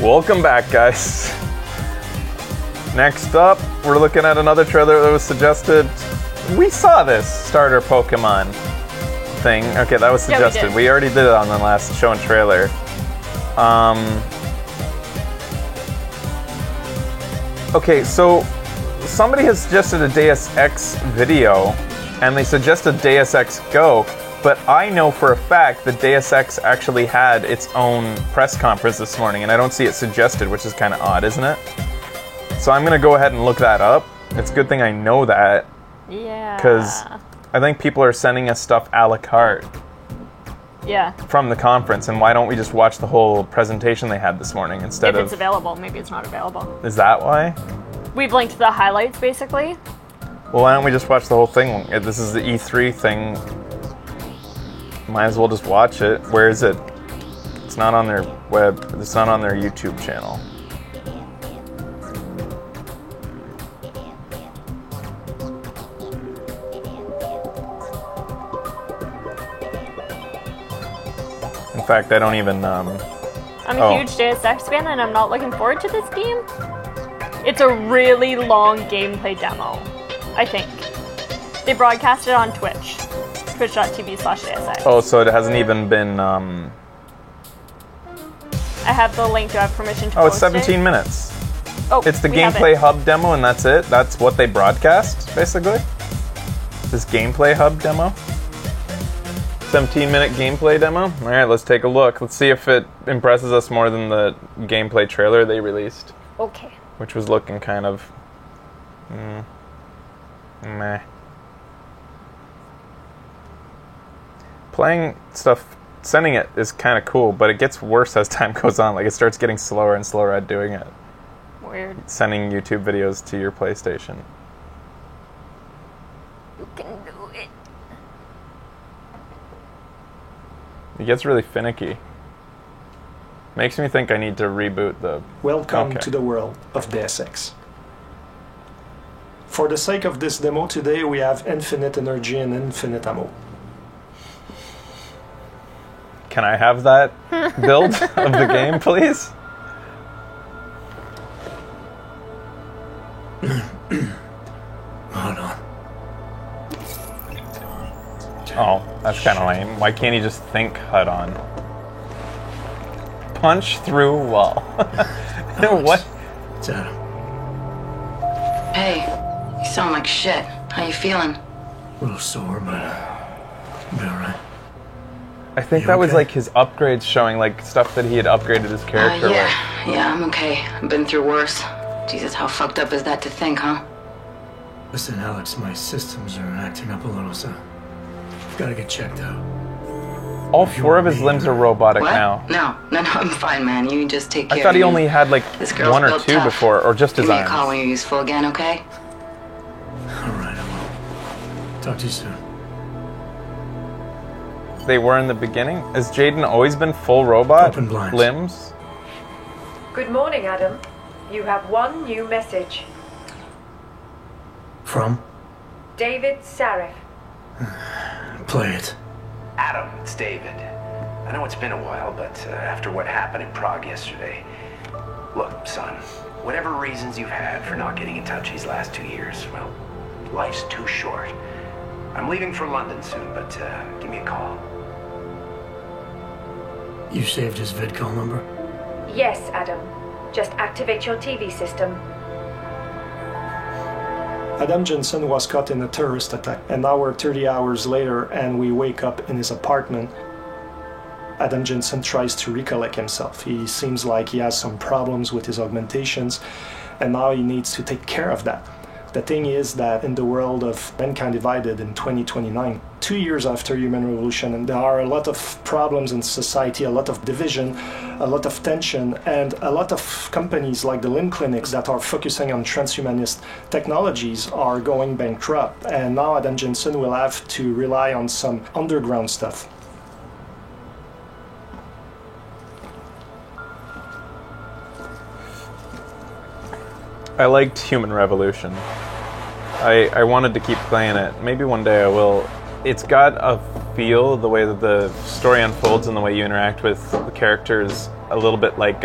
Welcome back, guys. Next up, we're looking at another trailer that was suggested. We saw this starter Pokemon thing. Okay, that was suggested. Yeah, we already did it on the last show and trailer. Okay, so somebody has suggested a Deus Ex video, and they suggested Deus Ex Go, but I know for a fact that Deus Ex actually had its own press conference this morning, and I don't see it suggested, which is kind of odd, isn't it? So I'm going to go ahead and look that up. It's a good thing I know that. Yeah. Because I think people are sending us stuff a la carte. Yeah. From the conference, and why don't we just watch the whole presentation they had this morning instead of... If it's available, maybe it's not available. Is that why? We've linked the highlights, basically. Well, why don't we just watch the whole thing? If this is the E3 thing, might as well just watch it. Where is it? It's not on their web. It's not on their YouTube channel. In fact, I don't even... I'm a huge Deus Ex fan, and I'm not looking forward to this game. It's a really long gameplay demo, I think. They broadcast it on Twitch. Twitch.tv/DeusEx. Oh, so it hasn't even been... I have the link. Do I have permission to Oh, it's post 17 it? minutes. Oh, It's the we have Gameplay it. Hub demo, and that's it? That's what they broadcast, basically? This Gameplay Hub demo? 17-minute gameplay demo? Alright, let's take a look. Let's see if it impresses us more than the gameplay trailer they released. Okay. Which was looking kind of... meh. Playing stuff, sending it is kind of cool, but it gets worse as time goes on. Like, it starts getting slower and slower at doing it. Weird. Sending YouTube videos to your PlayStation. You can do it. It gets really finicky. Makes me think I need to reboot the... Welcome to the world of Deus Ex. For the sake of this demo today, we have infinite energy and infinite ammo. Can I have that build of the game, please? Hold on. Oh, that's kind of lame. Why can't he just think HUD on? Punch through wall. What? It's Adam. Hey, you sound like shit. How you feeling? A little sore, but I'll be alright. I think You that was okay? like his upgrades showing, like stuff that he had upgraded his character with. Yeah, I'm okay. I've been through worse. Jesus, how fucked up is that to think, huh? Listen, Alex, my systems are acting up a little, so I've got to get checked out. All four of his limbs are robotic What? now. No, I'm fine, man. You just take care I thought he of only me. had like This girl's one or built two tough. before, or just his Give me a call arms. when you're useful again, okay? Alright, I will. Talk to you soon. They were in the beginning. Has Jaden always been full robot Open blinds. limbs? Good morning, Adam. You have one new message. From? David Sarif. Play it. Adam, it's David. I know it's been a while, but after what happened in Prague yesterday... Look, son, whatever reasons you've had for not getting in touch these last 2 years, well, life's too short. I'm leaving for London soon, but give me a call. You saved his vidcall number? Yes, Adam. Just activate your TV system. Adam Jensen was caught in a terrorist attack, and now we're 30 hours later and we wake up in his apartment. Adam Jensen tries to recollect himself. He seems like he has some problems with his augmentations, and now he needs to take care of that. The thing is that in the world of Mankind Divided in 2029, 2 years after Human Revolution, and there are a lot of problems in society, a lot of division, a lot of tension, and a lot of companies like the limb clinics that are focusing on transhumanist technologies are going bankrupt. And now Adam Jensen will have to rely on some underground stuff. I liked Human Revolution. I wanted to keep playing it. Maybe one day I will. It's got a feel, the way that the story unfolds and the way you interact with the characters, a little bit like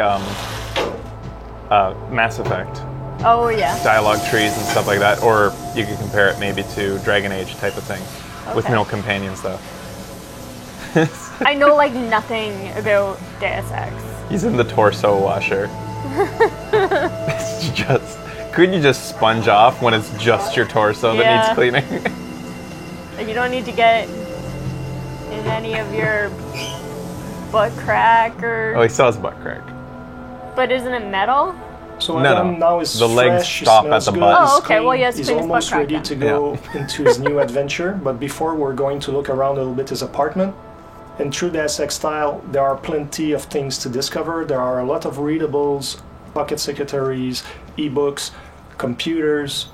Mass Effect. Oh yeah. Dialogue trees and stuff like that, or you could compare it maybe to Dragon Age type of thing, with Okay. no companions though. I know like nothing about Deus Ex. He's in the torso washer. It's just, couldn't you just sponge off when it's just your torso that Yeah. needs cleaning? Like you don't need to get in any of your butt crack or. Oh, he still has butt crack. But isn't it metal? So No, Adam no. now is The legs fresh, he stop at smells the good, butt. he's Oh, okay, well, clean, he has to he's clean his almost butt crack ready then. to go into his new adventure. But before, we're going to look around a little bit his apartment. In true Deus Ex style, there are plenty of things to discover. There are a lot of readables, pocket secretaries, ebooks, computers.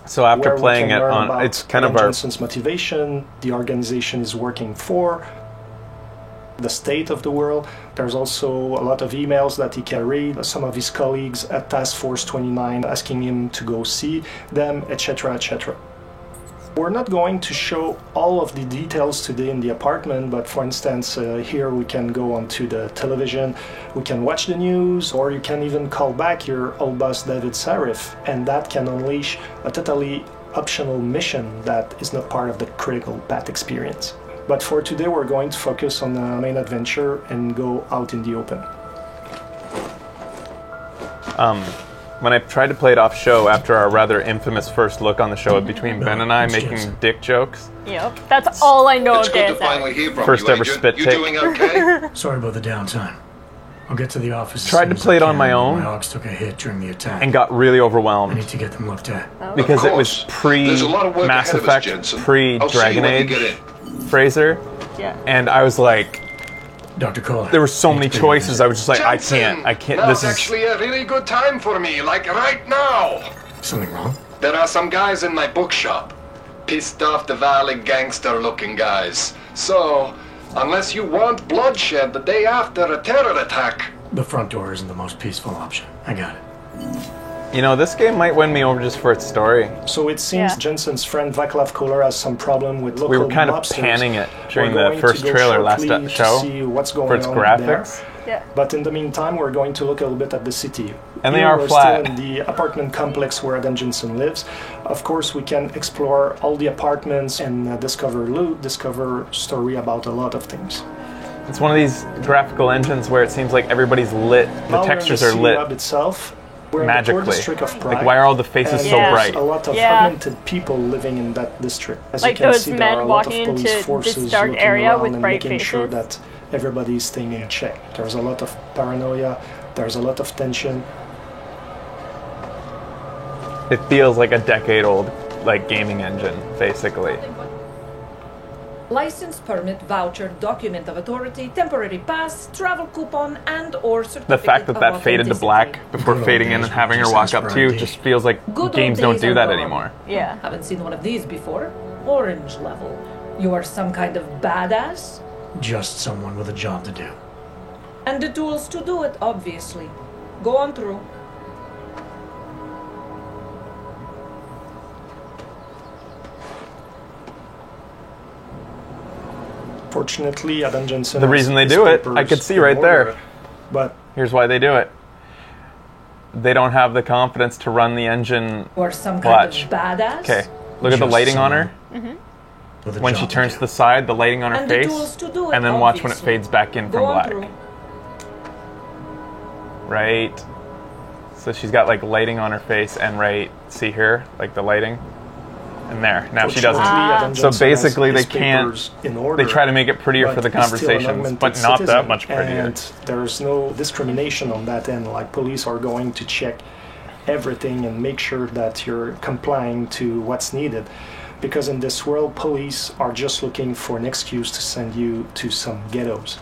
So after where we playing can it learn on, about it's kind of Adam our Jensen's motivation, the organization is working for, the state of the world. There's also a lot of emails that he can read, some of his colleagues at Task Force 29 asking him to go see them, etc., etc. We're not going to show all of the details today in the apartment, but for instance, here we can go onto the television, we can watch the news, or you can even call back your old boss David Sarif, and that can unleash a totally optional mission that is not part of the critical path experience. But for today, we're going to focus on the main adventure and go out in the open. when I tried to play it off show after our rather infamous first look on the show between Ben and I making dick jokes. Yep, that's all I know It's of good to Deus Ex. finally hear from First you, ever Agent. spit You take. doing okay? Sorry about the downtime. I'll get to the office. as Tried soon to as play I it on can. my own. My hogs took a hit during the attack. And got really I overwhelmed need to get them looked at. because Of it was course. There's a lot of work pre-Mass ahead of us, Effect, Jensen. I'll see you pre-Dragon when you Age, get in. Fraser, Yeah. and I was like, Dr. Kohler. there were so many need to be choices. I was just like, Jensen, I can't. Now's This is actually a really good time for me, like right now. Something wrong? There are some guys in my bookshop. Pissed off the valley gangster-looking guys. So, unless you want bloodshed the day after a terror attack, The front door isn't the most peaceful option. I got it. You know, this game might win me over just for its story. So it seems Yeah. Jensen's friend Vaclav Kohler has some problem with local We were kind of mobsters. panning it during We're the going first to go trailer last shortly to show see what's going for its on graphics. there. Yeah. But in the meantime, we're going to look a little bit at the city. And they Here are we're flat. still in the apartment complex where Adam Jensen lives. Of course, we can explore all the apartments and discover loot, discover story about a lot of things. It's one of these graphical engines where it seems like everybody's lit. The Now we're in textures the are city lit hub itself. We're in the magically. Port district of Prague. Like, why are all the faces and so Yeah. there's bright? a lot of Yeah. augmented people living in that district. As Like you can those see, there are men a lot of walking police into this forces dark looking area around with and bright making sure faces. that everybody's staying in check. There's a lot of paranoia. There's a lot of tension. It feels like a decade-old, like, gaming engine, basically. License, permit, voucher, document of authority, temporary pass, travel coupon, and or certificate The fact that of that faded to authenticity. black before Good old fading in days and having her when walk just up asked to you for ID. just feels like Good old games don't days do are that gone. anymore. Yeah. Haven't seen one of these before. Orange level. You are some kind of badass? Just someone with a job to do. And the tools to do it, obviously. Go on through. Fortunately, Adam Jensen. The has reason they his do it, I papers could see in right there. order, But Here's why they do it. They don't have the confidence to run the engine. You are some kind Watch. of badass? Okay, look at the Just lighting on her. With a When job she to turns do. to the side, the lighting on her And the face. tools to do it, And then watch when it obviously. fades back in Go from on black. through. Right. So she's got like lighting on her face and right, see here, like the lighting. And there. Now she doesn't. fortunately, Adam So Jensen has basically they his can't, papers in order, they try to make it prettier for the but he's still an conversations, augmented but not that citizen, much prettier. And there's no discrimination on that end. Like police are going to check everything and make sure that you're complying to what's needed. Because in this world, police are just looking for an excuse to send you to some ghettos.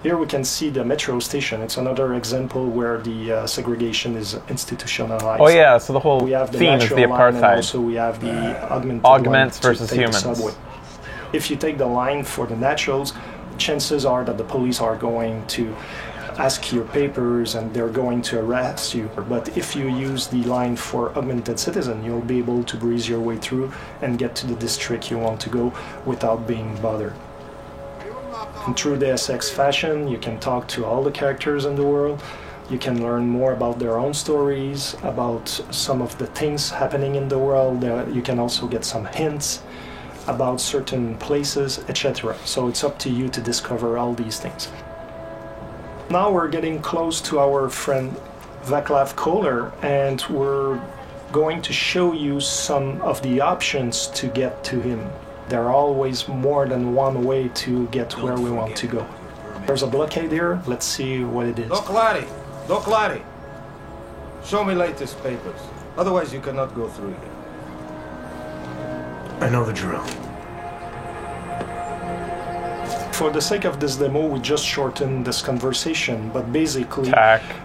Here we can see the metro station. It's another example where the segregation is institutionalized. Oh yeah, so the whole We have the theme is natural the line, and apartheid. also we have the augmented Augments line to versus take the humans. subway. If you take the line for the naturals, chances are that the police are going to ask your papers and they're going to arrest you. But if you use the line for augmented citizen, you'll be able to breeze your way through and get to the district you want to go without being bothered. In true Deus Ex fashion, you can talk to all the characters in the world. You can learn more about their own stories, about some of the things happening in the world. You can also get some hints about certain places, etc. So it's up to you to discover all these things. Now we're getting close to our friend Vaclav Koller, and we're going to show you some of the options to get to him. There are always more than one way to get where we want to go. There's a blockade here. Let's see what it is. Doc Larry! Show me latest papers. Otherwise you cannot go through here. I know the drill. For the sake of this demo, we just shortened this conversation, but basically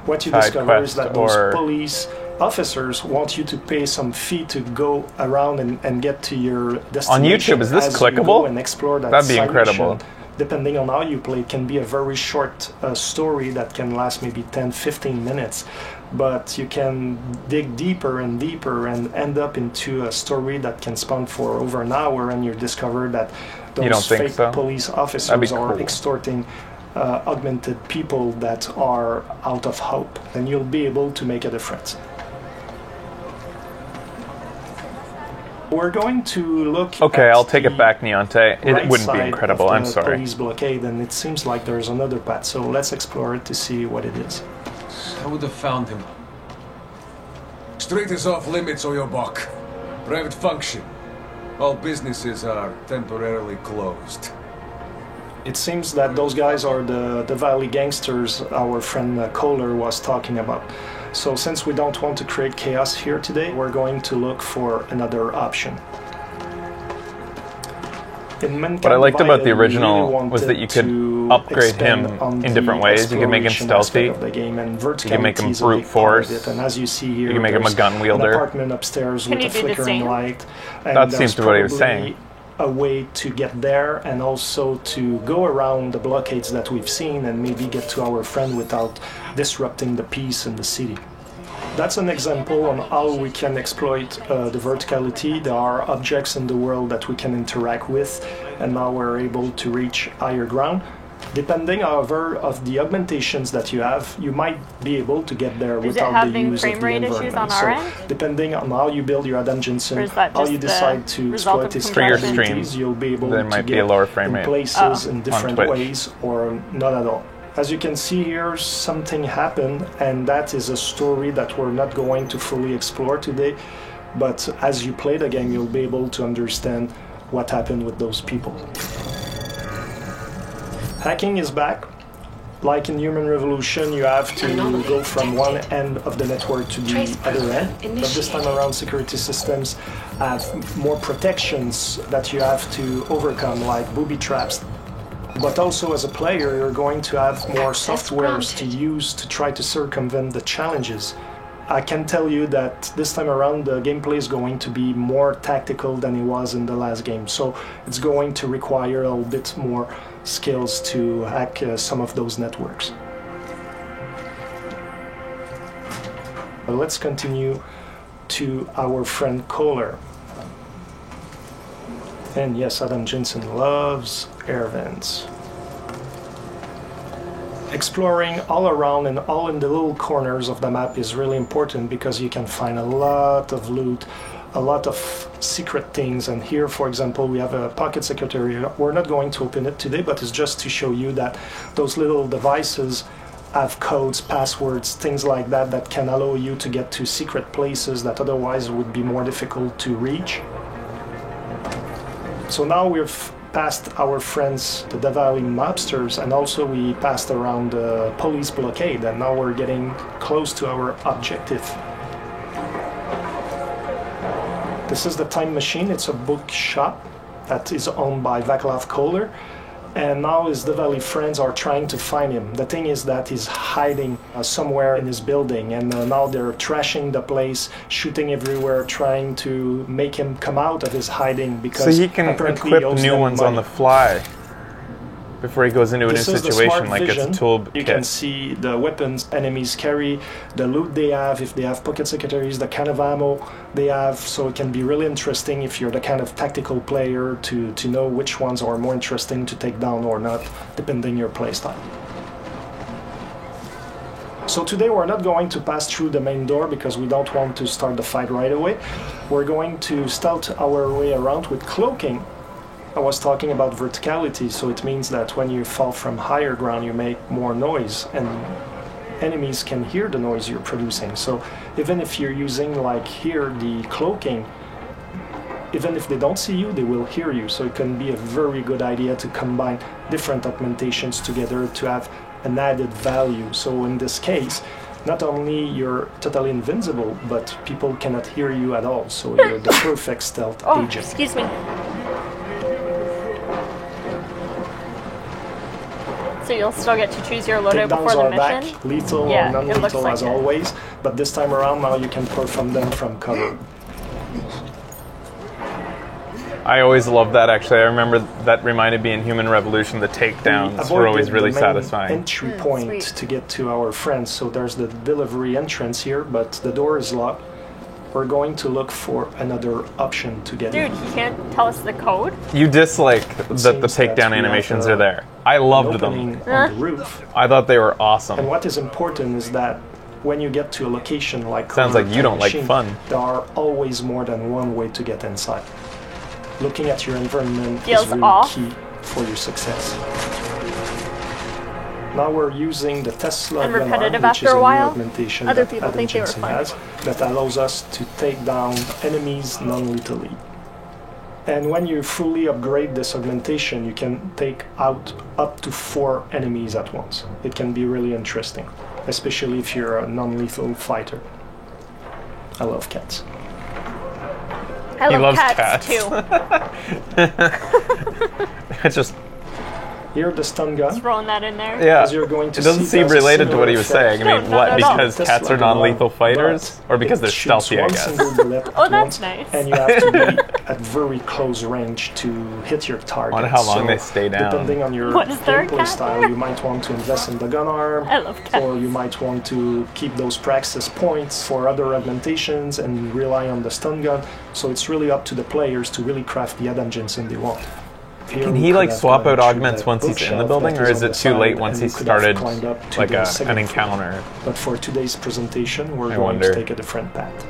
what you side discover is that those or... police officers want you to pay some fee to go around and get to your destination. On YouTube, is this clickable? And explore that That'd be incredible. Mission. Depending on how you play, it can be a very short story that can last maybe 10-15 minutes, but you can dig deeper and deeper and end up into a story that can span for over an hour, and you discover that those fake police officers are extorting augmented people that are out of hope, and you'll be able to make a difference. We're going to look Okay, at I'll take it back, Neonte. It wouldn't be incredible, I'm sorry. Police blockade, and it seems like there's another path, so let's explore it to see what it is. I would have found him. Street is off limits, Oyobok. Private function. All businesses are temporarily closed. It seems that those guys are the Valley gangsters our friend Koller was talking about. So since we don't want to create chaos here today, we're going to look for another option. What I liked about the original was that you could upgrade him in different ways. You could make him stealthy, you could make him brute force, and as you see here, you can make him a gun wielder. An apartment upstairs with a flickering light. That seems to be what he was saying. A way to get there, and also to go around the blockades that we've seen and maybe get to our friend without disrupting the peace in the city. That's an example on how we can exploit the verticality. There are objects in the world that we can interact with, and now we're able to reach higher ground. Depending, however, of the augmentations that you have, you might be able to get there without the use of the environment. So, depending on how you build your Adam Jensen, how you decide to exploit his capabilities, you'll be able to get in places in different ways or not at all. As you can see here, something happened, and that is a story that we're not going to fully explore today. But as you play the game, you'll be able to understand what happened with those people. Hacking is back. Like in Human Revolution, you have to go from one end of the network to the other end. But this time around, security systems have more protections that you have to overcome, like booby traps. But also as a player, you're going to have more softwares to use to try to circumvent the challenges. I can tell you that this time around the gameplay is going to be more tactical than it was in the last game. So it's going to require a little bit more skills to hack some of those networks. But let's continue to our friend Koller. And yes, Adam Jensen loves air vents. Exploring all around and all in the little corners of the map is really important because you can find a lot of loot, a lot of secret things. And here, for example, we have a pocket secretary. We're not going to open it today, but it's just to show you that those little devices have codes, passwords, things like that that can allow you to get to secret places that otherwise would be more difficult to reach. So now we've passed our friends, the Valley mobsters, and also we passed around the police blockade, and now we're getting close to our objective. This is the Time Machine. It's a bookshop that is owned by Vaclav Koller, and now his Valley friends are trying to find him. The thing is that he's hiding somewhere in his building, and now they're trashing the place, shooting everywhere, trying to make him come out of his hiding because so he can equip new ones on the fly before he goes into a new situation, like it's a tool You can see the weapons enemies carry, the loot they have, if they have pocket secretaries, the kind of ammo they have, so it can be really interesting if you're the kind of tactical player to know which ones are more interesting to take down or not, depending your playstyle. So today we're not going to pass through the main door because we don't want to start the fight right away. We're going to stealth our way around with cloaking. I was talking about verticality, so it means that when you fall from higher ground you make more noise and enemies can hear the noise you're producing. So even if you're using, like here, the cloaking, even if they don't see you, they will hear you. So it can be a very good idea to combine different augmentations together to have an added value. So in this case, not only you're totally invincible, but people cannot hear you at all. So you're the perfect stealth agent. Excuse me. So you'll still get to choose your loadout before the mission? Back, lethal or non-lethal as always, but this time around now you can perform them from cover. I always loved that, actually. I remember that reminded me in Human Revolution, the takedowns were always really satisfying. Entry point to get to our friends. So there's the delivery entrance here, but the door is locked. We're going to look for another option to get in. Dude, he can't tell us the code? You dislike that the takedown animations are there. I loved them. On the roof. I thought they were awesome. And what is important is that when you get to a location like sounds like you don't like fun. There are always more than one way to get inside. Looking at your environment Feels is really off. key for your success. Now we're using the Tesla and gun repetitive arm, which after is a new while. augmentation Other that people Adam think they were Jensen fun. has, that allows us to take down enemies non-lethally. And when you fully upgrade this augmentation, you can take out up to 4 enemies at once. It can be really interesting, especially if you're a non-lethal fighter. I love cats. I love loves cats too. It's just... Here, the stun gun. Throwing that in there. Yeah, You're going to it doesn't see seem that's a related to what he similar was saying. I mean, No, what, not at all. because Tesla cats are gun, non-lethal fighters? but Or because they're it shoots stealthy, I one guess? single bullet Oh, at that's once, nice. And you have to be at very close range to hit your target. I wonder how long So they stay down. Depending on your What, is there a gameplay cat style, there? you might want to invest in the gun arm, I love cats. or you might want to keep those praxis points for other augmentations and rely on the stun gun. So it's really up to the players to really craft the Adam Jensen they want. Here Can we he could like have swap gone out through augments that once he's in the bookshelf building, that or is is on it the too late side, once and he we could have started climbed up to like the an second floor. encounter? But for today's presentation, we're I going wonder. to take a different path.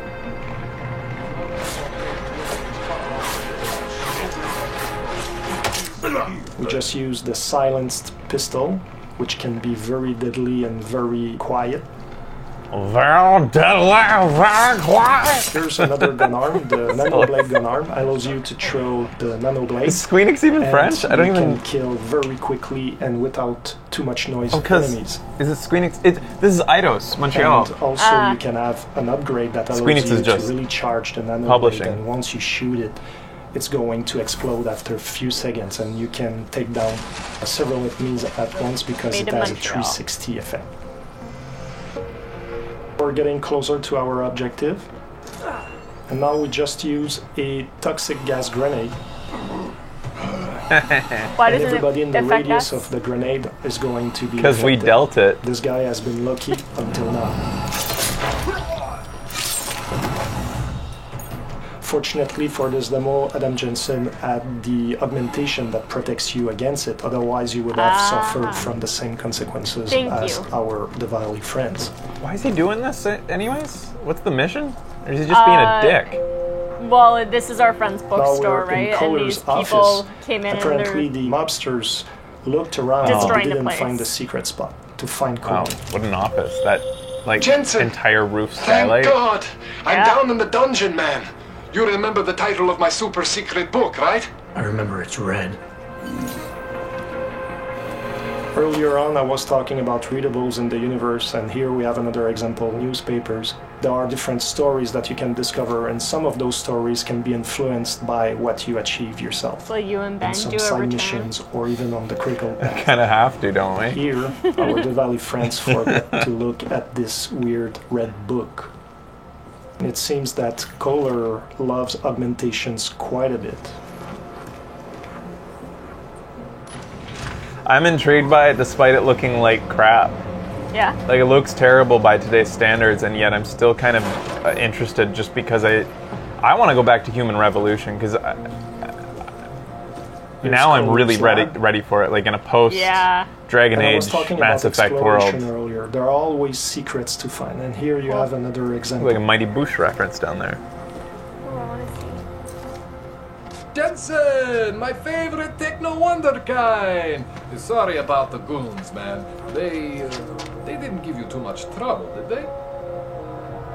We just use the silenced pistol, which can be very deadly and very quiet. Very deadly, very quiet. Here's another gun arm, the nanoblade gun arm allows you to throw the nanoblade. Is Squeenix even and French? I don't you even... can kill very quickly and without too much noise Oh, of because... enemies. Is it Squeenix? This is Eidos, Montreal. And also you can have an upgrade that allows Squeenix you is just to really charge the nanoblade, publishing. and once you shoot it, it's going to explode after a few seconds, and you can take down several enemies at once because Made it in has a Montreal. 360 effect. We're getting closer to our objective, and now we just use a toxic gas grenade. Why And doesn't everybody in it the affect radius us? of the grenade is going to be Because we affected. dealt it. This guy has been lucky until now. Fortunately for this demo, Adam Jensen had the augmentation that protects you against it. Otherwise, you would have suffered from the same consequences Thank as you. our Diwali friends. Why is he doing this anyways? What's the mission? Or is he just being a dick? Well, this is our friend's Now bookstore, we're in right? And Kohler's these people office. came in Apparently, and the mobsters looked around but Destroying the didn't place. find a secret spot to find Wow, Kohler. what an office. That, like, Jensen! entire roof Thank skylight. God! I'm Yeah. down in the dungeon, man. You remember the title of my super secret book, right? I remember it's red. Earlier on, I was talking about readables in the universe, and here we have another example, newspapers. There are different stories that you can discover, and some of those stories can be influenced by what you achieve yourself. so you and Ben in some do a side return. missions, or even on the critical path. Kind of have to, don't we? Here, our Diwali friends forgot to look at this weird red book. It seems that Kohler loves augmentations quite a bit. I'm intrigued by it despite it looking like crap. Yeah. Like, it looks terrible by today's standards, and yet I'm still kind of interested just because I want to go back to Human Revolution, because now I'm really ready for it. Like in a post Dragon Age Mass Effect world. Earlier. There are always secrets to find, and here you have another example. Like a Mighty Boosh reference down there. Jensen, my favorite techno wonderkind. Sorry about the goons, man. They didn't give you too much trouble, did they?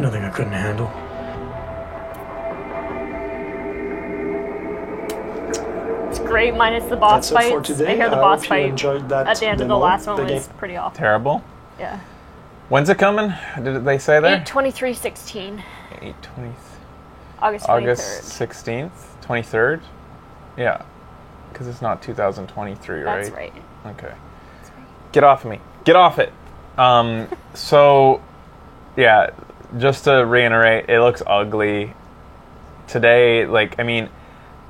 Nothing I couldn't handle. It's great, minus the boss fights. For today. I hear the boss fight that at the end of the last one was pretty awful. Terrible? Yeah. When's it coming? Did they say there? 8/23/16. 8/20. August 23rd. August 16th? 23rd? Yeah. Because it's not 2023, right? That's right. Okay. Get off of me. Get off it! So, yeah, just to reiterate, it looks ugly. Today, like, I mean,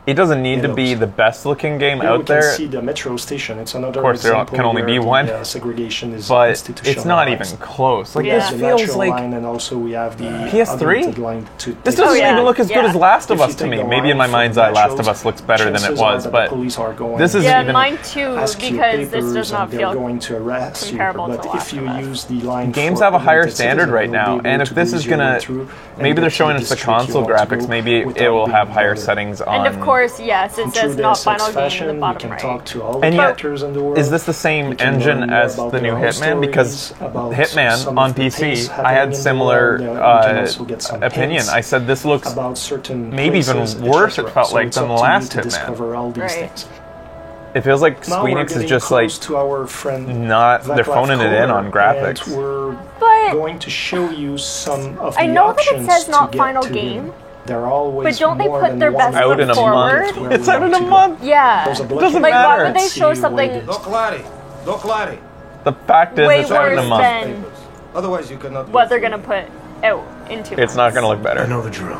it doesn't need to be the best looking game out there. You can see the metro station. It's another of course, there can only be one. Segregation is but it's not even close. Like this feels like line, and also we have the PS3. Line this doesn't even look as good as Last of Us to me. Maybe in my mind's eye, Last of Us looks better than it was, but this is even. Mine too, because this does not feel comparable to Last if you use the line, games have a higher standard right now, and if this is gonna, maybe they're showing us the console graphics. Maybe it will have higher settings on. And of course, yes, it says not final game in the bottom right. And yet, is this the same engine as the new Hitman? Because Hitman on PC, I had similar opinion. I said this looks maybe even worse, it felt like, than the last Hitman. Right. It feels like Squeenix is just like not, they're phoning it in on graphics. We're going to show you some of the I know that it options says not to final get game. There are always but don't they more put than their one best foot forward? It's out in a month. Yeah. Doesn't like, matter. why would they show something Doclari. The fact is, way it's out in a worse month. than Otherwise, you cannot. What they're gonna put out into. It's not gonna look better. I know the drill.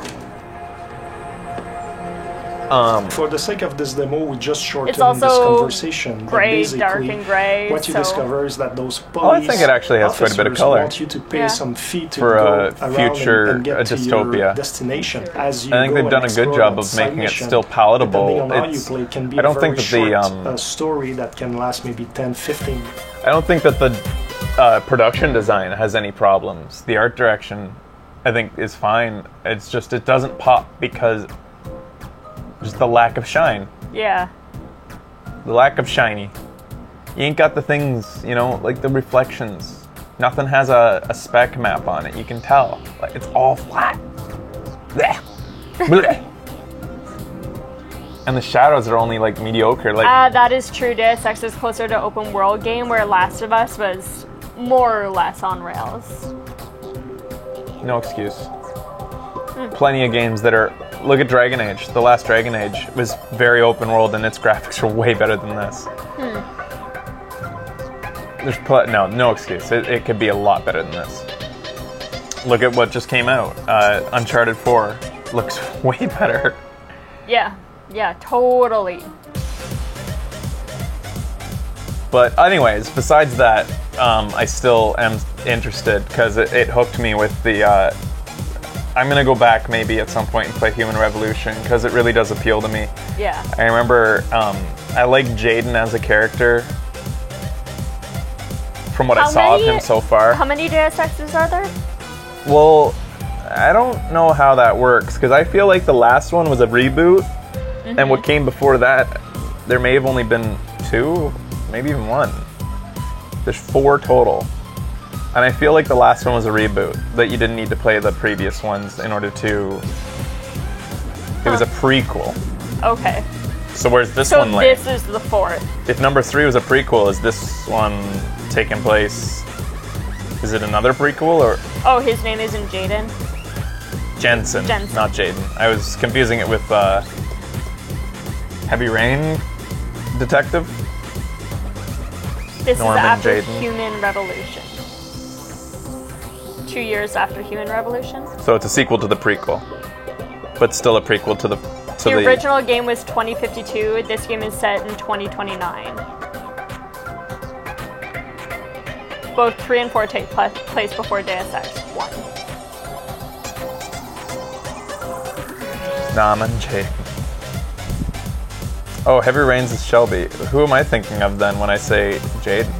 For the sake of this demo, we just shortened it's also this conversation. Gray, dark and gray. What you discover is that those police I think it actually has quite a bit of color. Want you to pay some fee to for go a future and get to dystopia. your destination. As you I think they've done a good job of making it still palatable. On how you play, can be I don't think that a story that can last maybe 10, 15. I don't think that the production design has any problems. The art direction, I think, is fine. It's just it doesn't pop because just the lack of shine. Yeah. The lack of shiny. You ain't got the things, you know, like the reflections. Nothing has a spec map on it. You can tell. Like, it's all flat. Blech. Blech. And the shadows are only like mediocre. Like that is true. Deus Ex is closer to open world game, where Last of Us was more or less on rails. No excuse. Plenty of games that are. Look at Dragon Age. The last Dragon Age was very open world, and its graphics are way better than this. There's no excuse. It could be a lot better than this. Look at what just came out. Uncharted 4 looks way better. Yeah, totally. But anyways, besides that, I still am interested because it hooked me with the. I'm gonna go back maybe at some point and play Human Revolution because it really does appeal to me. Yeah. I remember I like Jaden as a character. From what I saw of him so far. How many Deus Exes are there? Well, I don't know how that works because I feel like the last one was a reboot, and what came before that, there may have only been 2, maybe even 1. There's 4 total. And I feel like the last one was a reboot, that you didn't need to play the previous ones in order to... It was a prequel. Okay. So where's this one lay? So this is the 4th. If number 3 was a prequel, is this one taking place... Is it another prequel, or...? Oh, his name isn't Jaden? Jensen, not Jaden. I was confusing it with, Heavy Rain Detective? This Norman is after Jaden. Human Revolution. 2 years after Human Revolution. So it's a sequel to the prequel, but still a prequel to the. The original game was 2052. This game is set in 2029. Both 3 and 4 take place before Deus Ex 1. Norman Jaden. Oh, Heavy Rains is Shelby. Who am I thinking of then when I say Jaden?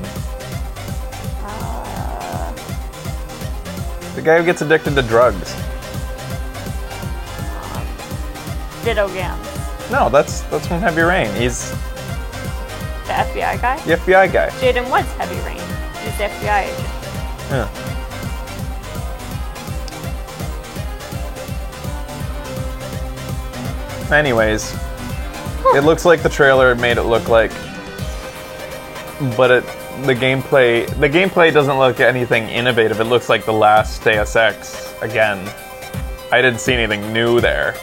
The guy who gets addicted to drugs. Ditto Gams. No, that's from Heavy Rain. He's The FBI guy? the FBI guy. Jaden was Heavy Rain. He's the FBI agent. Yeah. Anyways, it looks like the trailer made it look like, but the gameplay doesn't look anything innovative. It looks like the last Deus Ex again. I didn't see anything new there.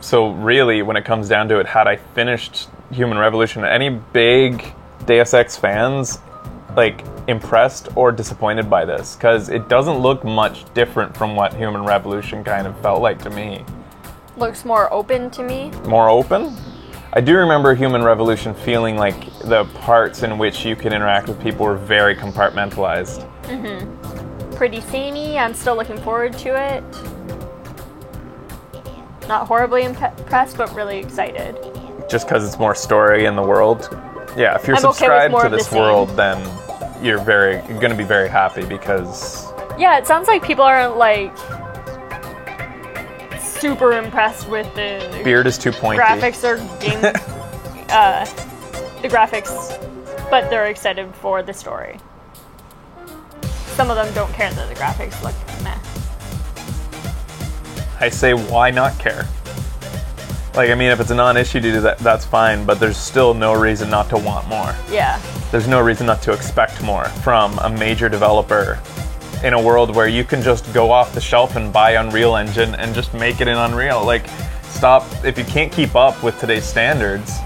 So really, when it comes down to it, had I finished Human Revolution, any big Deus Ex fans like impressed or disappointed by this? Because it doesn't look much different from what Human Revolution kind of felt like to me. Looks more open to me. More open? I do remember Human Revolution feeling like the parts in which you could interact with people were very compartmentalized. Pretty samey. I'm still looking forward to it. Not horribly impressed, but really excited. Just because it's more story in the world. Yeah, if you're I'm okay with subscribed more to of the this same. world, then you're going to be very happy because Yeah, it sounds like people aren't like super impressed with the beard is too pointy. graphics or game the graphics, but they're excited for the story. Some of them don't care that the graphics look meh. I say, why not care? Like, I mean, if it's a non-issue to do that, that's fine, but there's still no reason not to want more. Yeah. There's no reason not to expect more from a major developer in a world where you can just go off the shelf and buy Unreal Engine and just make it in Unreal. Like, stop, if you can't keep up with today's standards,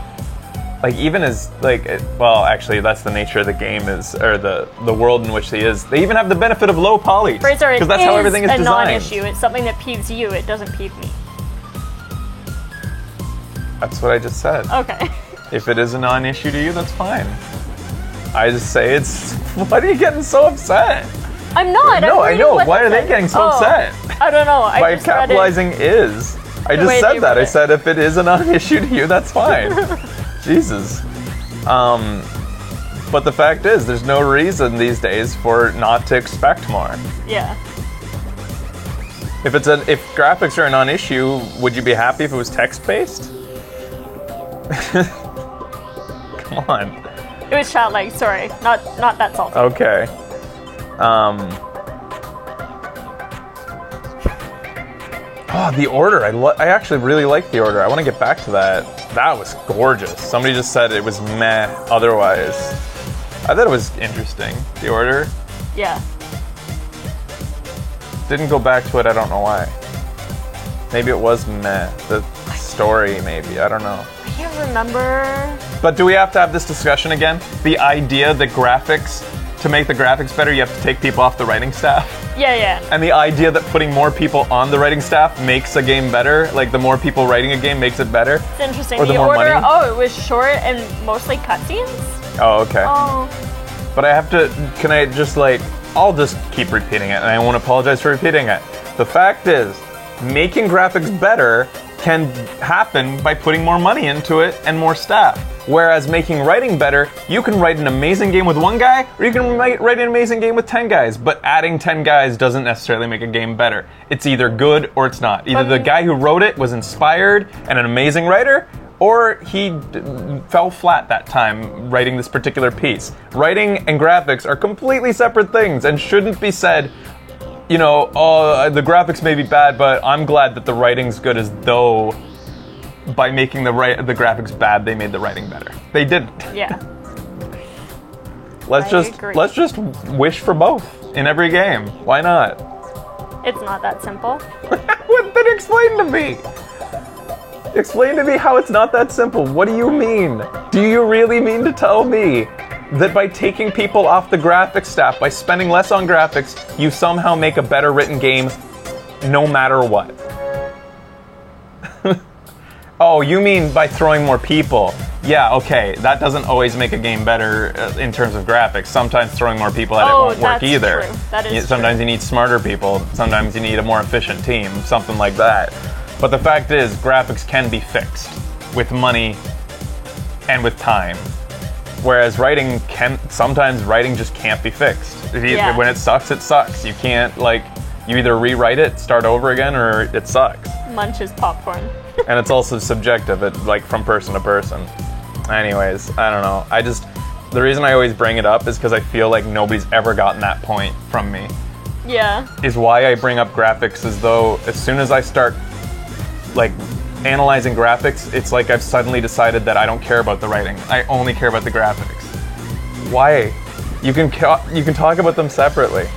like, even as, like, well, actually, that's the nature of the game is, or the world in which he is. They even have the benefit of low poly. Fraser, it because that's how everything is a designed. non-issue. It's something that peeves you. It doesn't peeve me. That's what I just said. Okay. If it is a non-issue to you, that's fine. I just say it's, what are you getting so upset? I'm not. No, I'm I know. reading Why what are they they getting so Oh, upset? I don't know. I By just read it. capitalizing is. I The just way said they that. read I it. said if it is a non-issue to you, that's fine. Jesus. But the fact is, there's no reason these days for not to expect more. Yeah. If graphics are a non-issue, would you be happy if it was text-based? Come on. It was childlike. Sorry, not that salty. Okay. Oh, The Order. I actually really like The Order. I want to get back to that. That was gorgeous. Somebody just said it was meh otherwise. I thought it was interesting. The Order. Yeah. Didn't go back to it, I don't know why. Maybe it was meh. The story, maybe. I don't know. I can't remember. But do we have to have this discussion again? The idea that to make the graphics better, you have to take people off the writing staff? Yeah. And the idea that putting more people on the writing staff makes a game better, like the more people writing a game makes it better? It's interesting. Or the The more Order. money? Oh, it was short and mostly cutscenes. Oh, okay. Oh. But can I just I'll just keep repeating it, and I won't apologize for repeating it. The fact is, making graphics better can happen by putting more money into it and more staff. Whereas making writing better, you can write an amazing game with one guy, or you can write an amazing game with 10 guys, but adding 10 guys doesn't necessarily make a game better. It's either good or it's not. Either the guy who wrote it was inspired and an amazing writer, or he fell flat that time writing this particular piece. Writing and graphics are completely separate things and shouldn't be said, the graphics may be bad, but I'm glad that the writing's good, as though by making the graphics bad, they made the writing better. They didn't. Yeah. Let's just wish for both in every game. Why not? It's not that simple. Then explain to me. Explain to me how it's not that simple. What do you mean? Do you really mean to tell me that by taking people off the graphics staff, by spending less on graphics, you somehow make a better written game no matter what? Oh, you mean by throwing more people? Yeah, okay, that doesn't always make a game better in terms of graphics. Sometimes throwing more people at it won't work that's either. True. That is Sometimes you need smarter people. Sometimes you need a more efficient team. Something like that. But the fact is, graphics can be fixed with money and with time. Whereas writing sometimes writing just can't be fixed. Yeah. When it sucks, it sucks. You can't, like, you either rewrite it, start over again, or it sucks. Munches popcorn. And it's also subjective, like, from person to person. Anyways, I don't know. The reason I always bring it up is because I feel like nobody's ever gotten that point from me. Yeah. Is why I bring up graphics, as though as soon as I start, like, analyzing graphics, it's like I've suddenly decided that I don't care about the writing. I only care about the graphics. Why? You can talk about them separately.